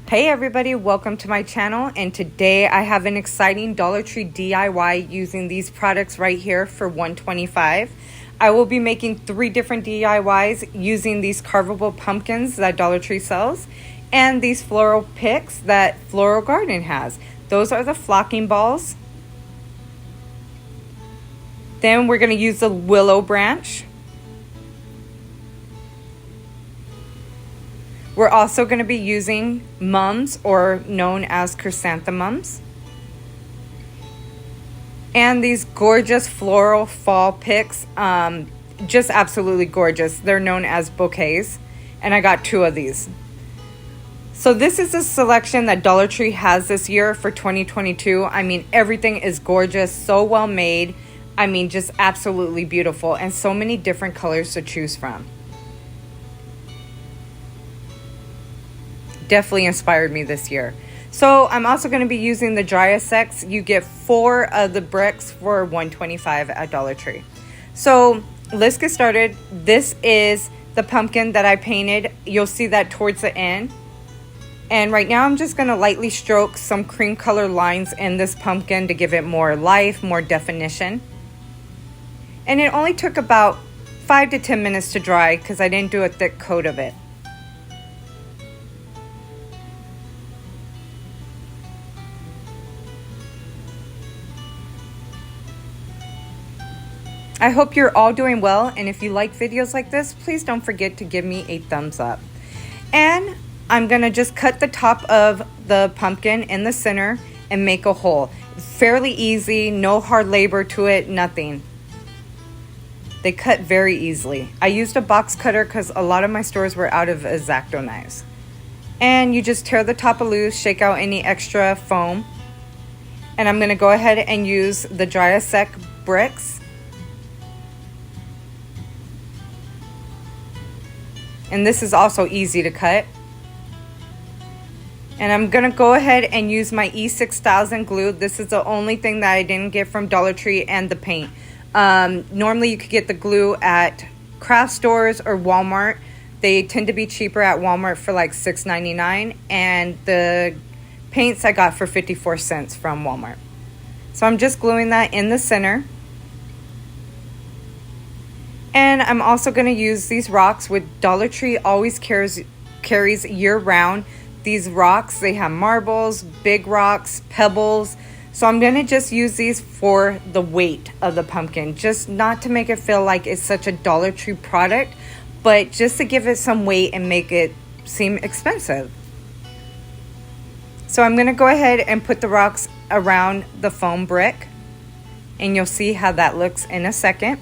Hey everybody, welcome to my channel, and today I have an exciting Dollar Tree DIY using these products right here for $1.25. I will be making 3 different DIYs using these carvable pumpkins that Dollar Tree sells and these floral picks that Floral Garden has. Those are the flocking balls. Then we're going to use the willow branch. We're also going to be using mums, or known as chrysanthemums. And these gorgeous floral fall picks, just absolutely gorgeous. They're known as bouquets, and I got 2 of these. So this is the selection that Dollar Tree has this year for 2022. I mean, everything is gorgeous, so well made. I mean, just absolutely beautiful, and so many different colors to choose from. Definitely inspired me this year. So I'm also going to be using the dry effects. You get 4 of the bricks for $1.25 at Dollar Tree. So let's get started. This is the pumpkin that I painted. You'll see that towards the end. And right now I'm just going to lightly stroke some cream color lines in this pumpkin to give it more life, more definition. And it only took about 5 to 10 minutes to dry because I didn't do a thick coat of it. I hope you're all doing well, and if you like videos like this, please don't forget to give me a thumbs up. And I'm going to just cut the top of the pumpkin in the center and make a hole. Fairly easy, no hard labor to it, nothing. They cut very easily. I used a box cutter because a lot of my stores were out of X-Acto knives. And you just tear the top loose, shake out any extra foam. And I'm going to go ahead and use the dry sec bricks. And this is also easy to cut. And I'm going to go ahead and use my E6000 glue. This is the only thing that I didn't get from Dollar Tree, and the paint. Normally you could get the glue at craft stores or Walmart. They tend to be cheaper at Walmart for like $6.99. And the paints I got for 54 cents from Walmart. So I'm just gluing that in the center. And I'm also going to use these rocks, which Dollar Tree always carries year-round. These rocks, they have marbles, big rocks, pebbles. So I'm going to just use these for the weight of the pumpkin. Just not to make it feel like it's such a Dollar Tree product, but just to give it some weight and make it seem expensive. So I'm going to go ahead and put the rocks around the foam brick. And you'll see how that looks in a second.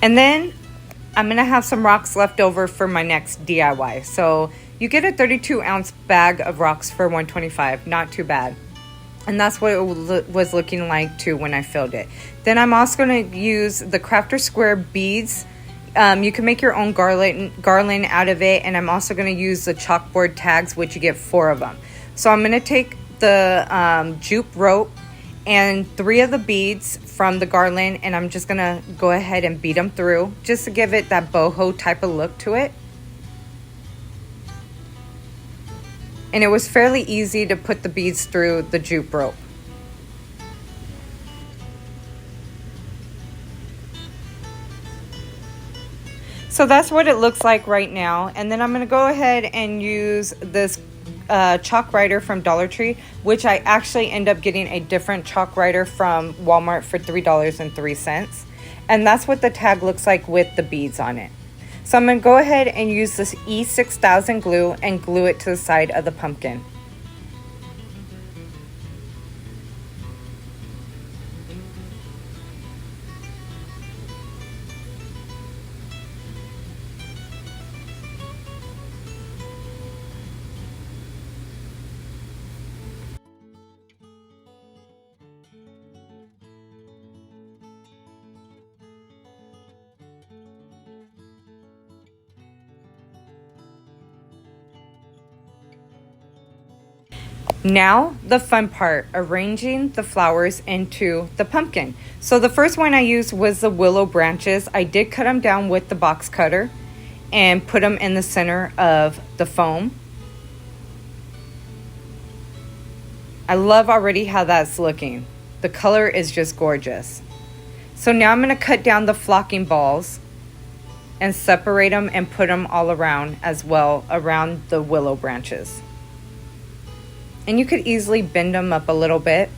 And then I'm going to have some rocks left over for my next DIY. So you get a 32-ounce bag of rocks for $1.25. Not too bad. And that's what it was looking like too when I filled it. Then I'm also going to use the Crafter Square beads. You can make your own garland out of it. And I'm also going to use the Chalkboard Tags, which you get 4 of them. So I'm going to take the jupe rope and 3 of the beads from the garland, and I'm just gonna go ahead and beat them through just to give it that boho type of look to it. And it was fairly easy to put the beads through the jupe rope. So that's what it looks like right now. And then I'm gonna go ahead and use this chalk writer from Dollar Tree, which I actually end up getting a different chalk writer from Walmart for $3.03. And that's what the tag looks like with the beads on it. So I'm going to go ahead and use this E6000 glue and glue it to the side of the pumpkin. Now, the fun part, arranging the flowers into the pumpkin. So the first one I used was the willow branches. I did cut them down with the box cutter and put them in the center of the foam. I love already how that's looking. The color is just gorgeous. So now I'm going to cut down the flocking balls and separate them and put them all around as well, around the willow branches. And you could easily bend them up a little bit,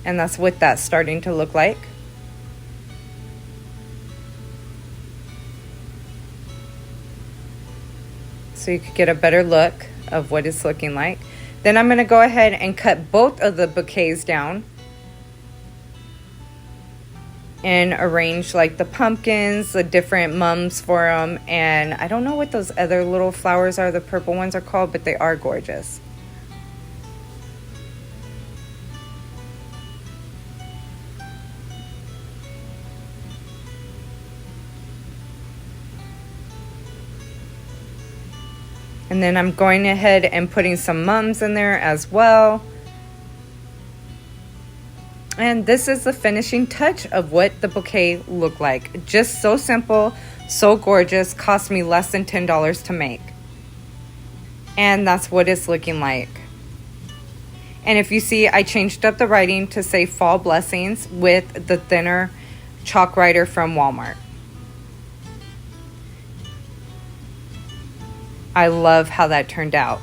and that's what that's starting to look like. So you could get a better look of what it's looking like. Then I'm going to go ahead and cut both of the bouquets down and arrange like the pumpkins, the different mums for them. And I don't know what those other little flowers are, the purple ones are called, but they are gorgeous. And then I'm going ahead and putting some mums in there as well. And this is the finishing touch of what the bouquet looked like. Just so simple, so gorgeous, cost me less than $10 to make. And that's what it's looking like. And if you see, I changed up the writing to say Fall Blessings with the thinner chalk writer from Walmart. I love how that turned out.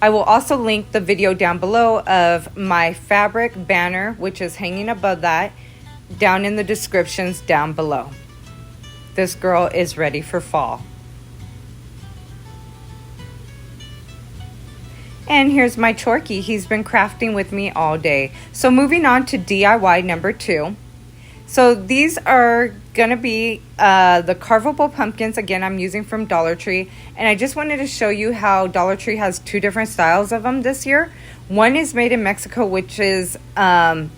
I will also link the video down below of my fabric banner, which is hanging above that, down in the descriptions down below. This girl is ready for fall. And here's my Chorky. He's been crafting with me all day. So moving on to DIY number 2. So these are going to be the Carvable Pumpkins. Again, I'm using from Dollar Tree. And I just wanted to show you how Dollar Tree has 2 different styles of them this year. One is made in Mexico, which is... no,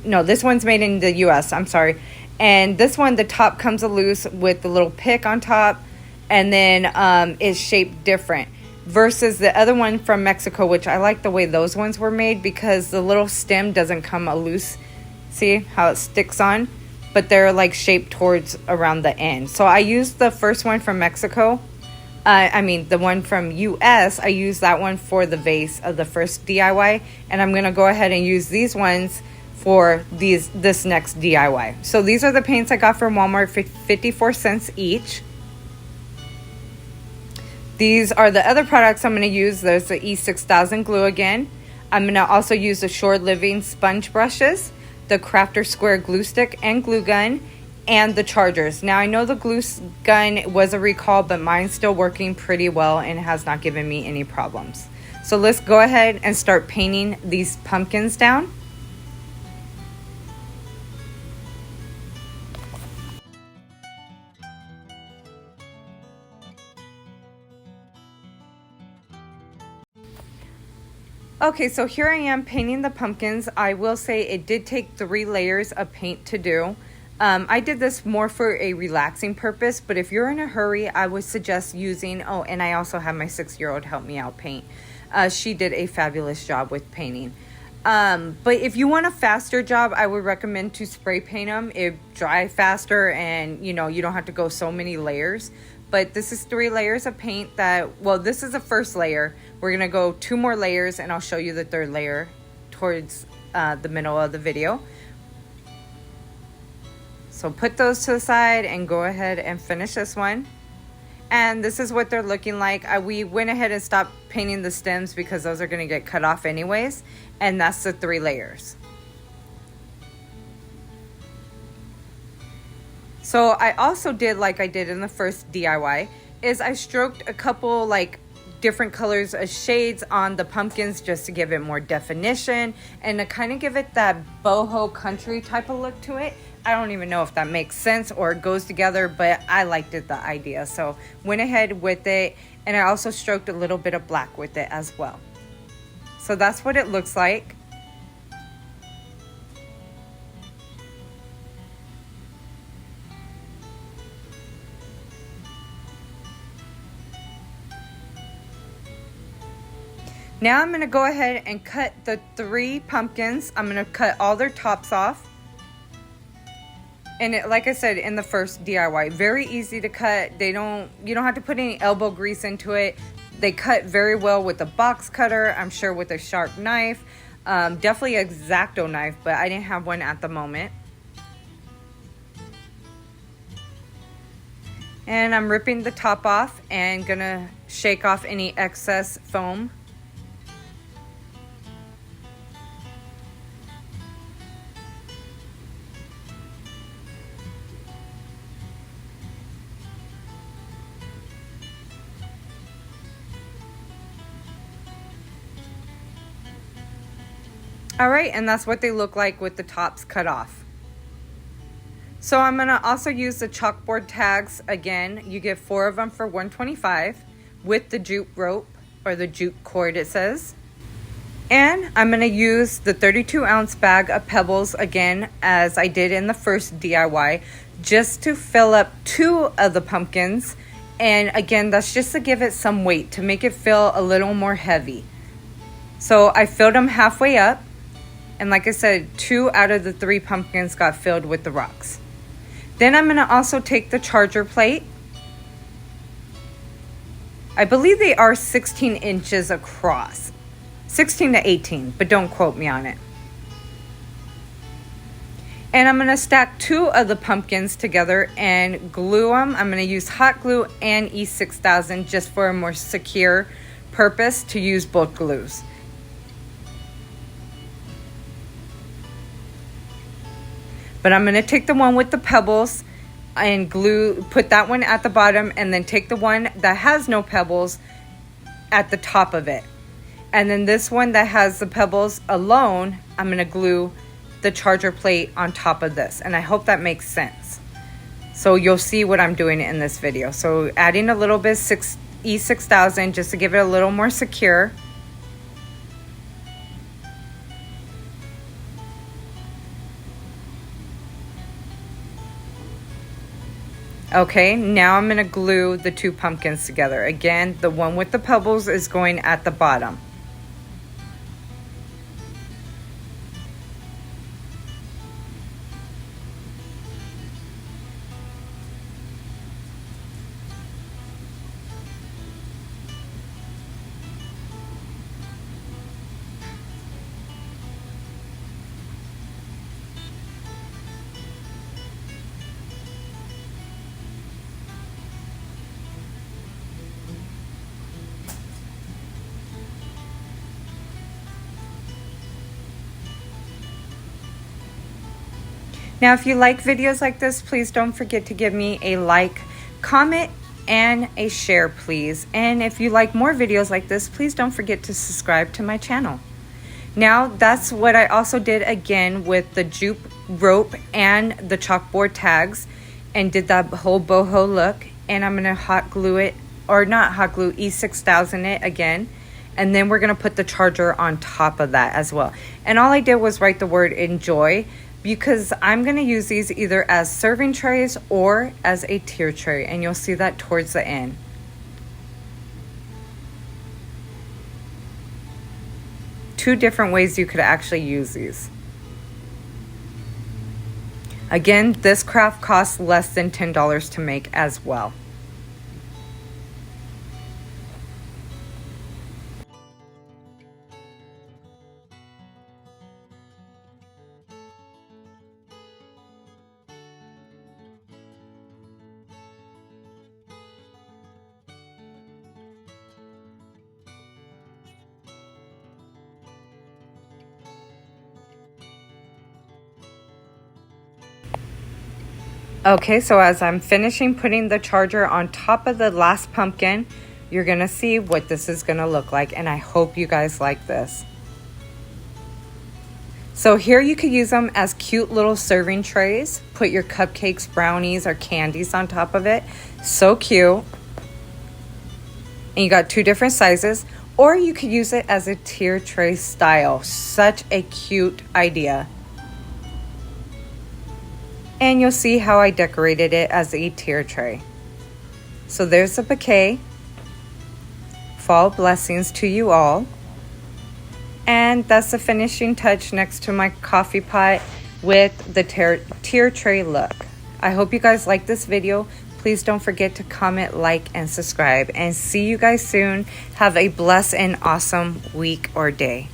this one's made in the U.S. I'm sorry. And this one, the top comes loose with the little pick on top. And then is shaped different. Versus the other one from Mexico, which I like the way those ones were made because the little stem doesn't come loose. See how it sticks on, but they're like shaped towards around the end. So I used the first one from Mexico. The one from US. I used that one for the vase of the first DIY, and I'm gonna go ahead and use these ones for this next DIY. So these are the paints I got from Walmart for 54 cents each. These are the other products I'm gonna use. There's the E6000 glue again. I'm gonna also use the Shore Living sponge brushes, the Crafter Square glue stick and glue gun, and the chargers. Now I know the glue gun was a recall, but mine's still working pretty well and has not given me any problems. So let's go ahead and start painting these pumpkins down. Okay, so here I am painting the pumpkins. I will say it did take 3 layers of paint to do. I did this more for a relaxing purpose, but if you're in a hurry, I would suggest using, oh, and I also have my 6-year-old help me out paint. She did a fabulous job with painting. But if you want a faster job, I would recommend to spray paint them. It dry faster and, you don't have to go so many layers. But this is 3 layers of paint this is the first layer. We're going to go 2 more layers and I'll show you the 3rd layer towards the middle of the video. So put those to the side and go ahead and finish this one. And this is what they're looking like. We went ahead and stopped painting the stems because those are going to get cut off anyways. And that's the 3 layers. So I also did like I did in the first DIY, is I stroked a couple like different colors of shades on the pumpkins just to give it more definition and to kind of give it that boho country type of look to it. I don't even know if that makes sense or it goes together, but I liked it, the idea. So went ahead with it, and I also stroked a little bit of black with it as well. So that's what it looks like. Now I'm going to go ahead and cut the 3 pumpkins. I'm going to cut all their tops off. And like I said in the first DIY, very easy to cut. You don't have to put any elbow grease into it. They cut very well with a box cutter, I'm sure with a sharp knife. Definitely an X-Acto knife, but I didn't have one at the moment. And I'm ripping the top off and gonna shake off any excess foam. All right, and that's what they look like with the tops cut off. So I'm gonna also use the chalkboard tags again. You get 4 of them for $1.25 with the jute rope or the jute cord, it says. And I'm gonna use the 32-ounce bag of pebbles again, as I did in the first DIY, just to fill up 2 of the pumpkins. And again, that's just to give it some weight, to make it feel a little more heavy. So I filled them halfway up. And like I said, 2 out of the 3 pumpkins got filled with the rocks. Then I'm going to also take the charger plate. I believe they are 16 inches across. 16 to 18, but don't quote me on it. And I'm going to stack 2 of the pumpkins together and glue them. I'm going to use hot glue and E6000 just for a more secure purpose to use both glues. But I'm going to take the one with the pebbles and put that one at the bottom, and then take the one that has no pebbles at the top of it. And then this one that has the pebbles alone, I'm going to glue the charger plate on top of this. And I hope that makes sense. So you'll see what I'm doing in this video. So adding a little bit E6000 just to give it a little more secure. Okay, now I'm going to glue the 2 pumpkins together. Again, the one with the pebbles is going at the bottom. Now, if you like videos like this, please don't forget to give me a like, comment, and a share, please. And if you like more videos like this, please don't forget to subscribe to my channel. Now, that's what I also did again with the jute rope and the chalkboard tags, and did that whole boho look. And I'm going to hot glue it, or not hot glue, E6000 it again. And then we're going to put the charger on top of that as well. And all I did was write the word enjoy, because I'm going to use these either as serving trays or as a tier tray, and you'll see that towards the end. Two different ways you could actually use these. Again, this craft costs less than $10 to make as well. Okay, so as I'm finishing putting the charger on top of the last pumpkin, you're going to see what this is going to look like, and I hope you guys like this. So here you could use them as cute little serving trays. Put your cupcakes, brownies, or candies on top of it. So cute. And you got 2 different sizes, or you could use it as a tier tray style. Such a cute idea. And you'll see how I decorated it as a tier tray. So there's a bouquet. Fall blessings to you all. And that's the finishing touch next to my coffee pot with the tier tray look. I hope you guys like this video. Please don't forget to comment, like, and subscribe. And see you guys soon. Have a blessed and awesome week or day.